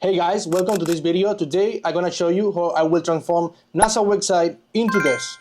Hey guys, welcome to this video. Today I'm gonna show you how I will transform NASA website into this.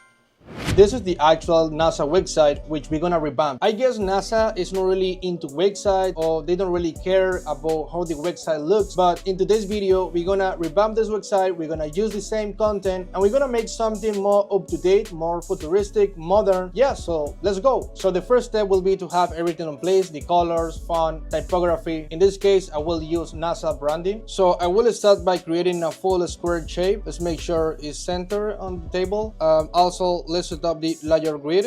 This is the actual NASA website which we're gonna revamp. I guess NASA is not really into website, or they don't really care about how the website looks, but in today's video we're gonna revamp this website. We're gonna use the same content and we're gonna make something more up-to-date, more futuristic, modern. Yeah, so let's go. So the first step will be to have everything in place: the colors, font, typography. In this case I will use NASA branding. So I will start by creating a full square shape. Let's make sure it's centered on the table. Also, let's set up the layer grid,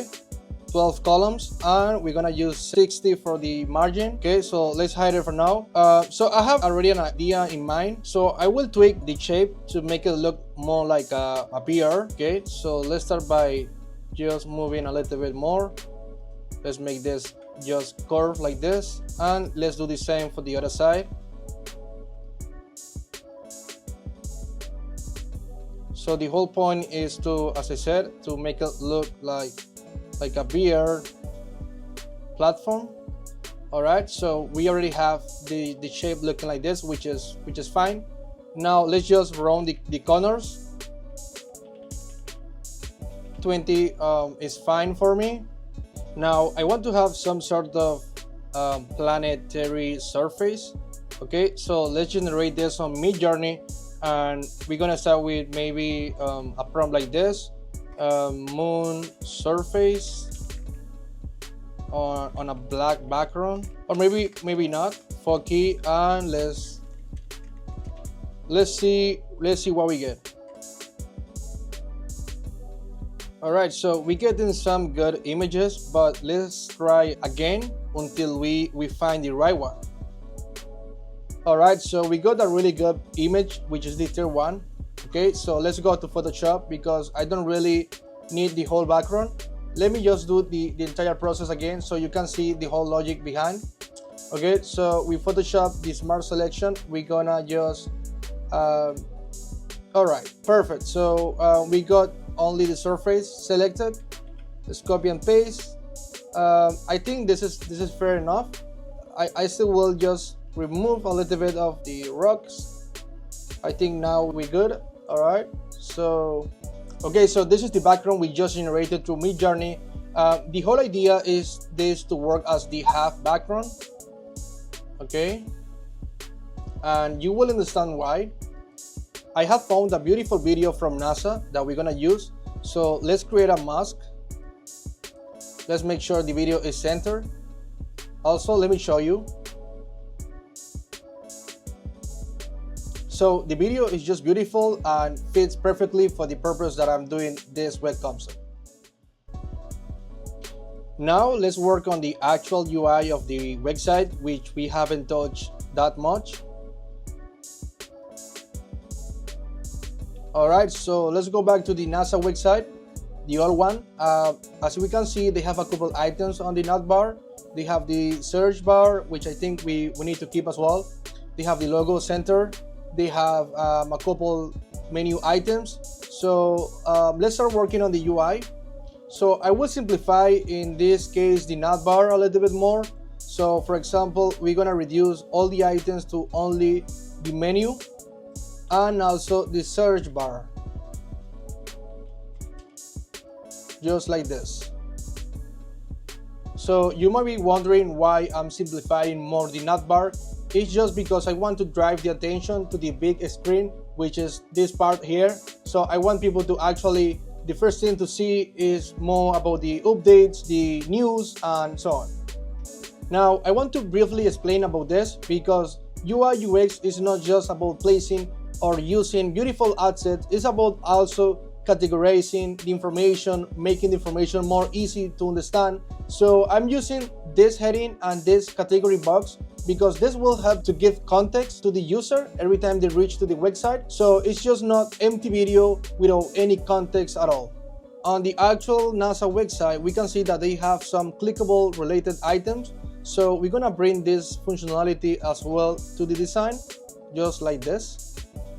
12 columns, and we're gonna use 60 for the margin. Okay, so let's hide it for now. So I have already an idea in mind, so I will tweak the shape to make it look more like a beer. Okay, so let's start by just moving a little bit more. Let's make this just curve like this, and let's do the same for the other side. So the whole point is to, as I said, to make it look like a beer platform. All right, so we already have the shape looking like this, which is fine. Now let's just round the corners. 20 is fine for me. Now I want to have some sort of planetary surface. Okay, so let's generate this on Midjourney. And we're gonna start with maybe a prompt like this: moon surface on a black background, or maybe not, foggy, and let's see what we get. All right, so we're getting some good images, but let's try again until we find the right one. Alright, so we got a really good image, which is the tier 1. Okay, so let's go to Photoshop because I don't really need the whole background. Let me just do the entire process again so you can see the whole logic behind. Okay, so with Photoshop, the smart selection, we're gonna just alright, perfect. So we got only the surface selected. Let's copy and paste. I think this is fair enough. I still will just remove a little bit of the rocks. I think now we're good. All right, so okay, so this is the background we just generated through Midjourney. The whole idea is this to work as the half background. Okay, and you will understand why. I have found a beautiful video from NASA that we're gonna use. So let's create a mask. Let's make sure the video is centered. Also, let me show you. So the video is just beautiful and fits perfectly for the purpose that I'm doing this web concept. Now let's work on the actual UI of the website, which we haven't touched that much. All right, so let's go back to the NASA website, the old one. As we can see, they have a couple items on the navbar. They have the search bar, which I think we need to keep as well. They have the logo center. They have a couple menu items. So let's start working on the UI. So I will simplify, in this case, the navbar a little bit more. So for example, we're gonna reduce all the items to only the menu and also the search bar, just like this. So you might be wondering why I'm simplifying more the navbar. It's just because I want to drive the attention to the big screen, which is this part here. So I want people to actually, the first thing to see is more about the updates, the news, and so on. Now I want to briefly explain about this, because UI UX is not just about placing or using beautiful assets. It's about also categorizing the information, making the information more easy to understand. So I'm using this heading and this category box because this will help to give context to the user every time they reach to the website. So it's just not empty video without any context at all. On the actual NASA website, we can see that they have some clickable related items. So we're gonna bring this functionality as well to the design, just like this.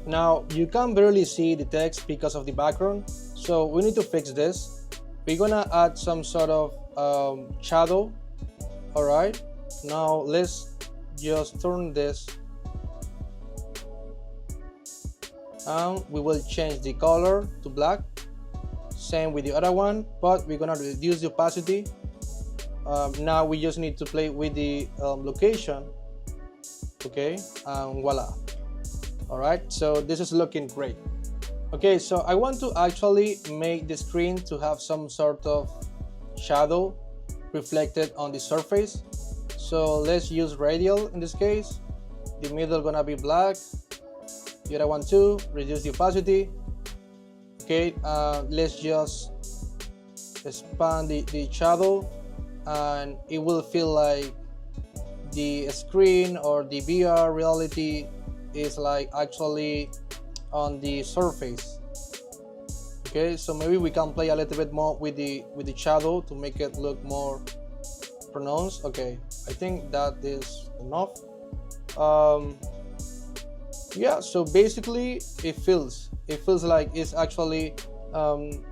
Now you can barely see the text because of the background, so we need to fix this. We're gonna add some sort of shadow. All right, now let's just turn this and we will change the color to black. Same with the other one, but we're gonna reduce the opacity. Now we just need to play with the location. Okay, and voila. All right, so this is looking great. Okay, so I want to actually make the screen to have some sort of shadow reflected on the surface. So let's use radial in this case. The middle gonna be black. The other one too. Reduce the opacity. Okay, let's just expand the shadow, and it will feel like the screen or the VR reality is like actually on the surface. Okay, so maybe we can play a little bit more with the shadow to make it look more pronounced. Okay, I think that is enough. Yeah, so basically it feels like it's actually on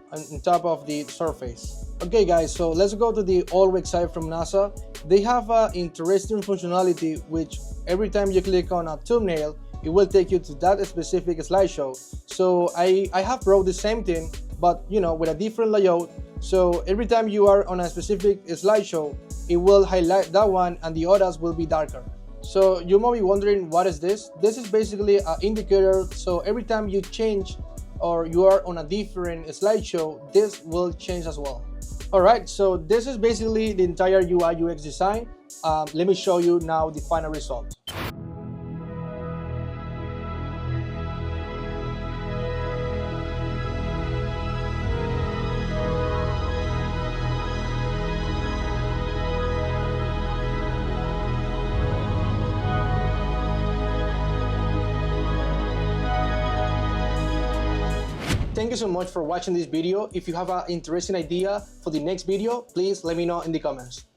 top of the surface. Okay guys, so let's go to the old website from NASA. They have an interesting functionality which every time you click on a thumbnail, it will take you to that specific slideshow. So I have brought the same thing, but you know, with a different layout. So every time you are on a specific slideshow, it will highlight that one and the others will be darker. So you might be wondering, what is this? This is basically an indicator. So every time you change or you are on a different slideshow, this will change as well. Alright, so this is basically the entire UI UX design. Let me show you now the final result. Thank you so much for watching this video. If you have an interesting idea for the next video, please let me know in the comments.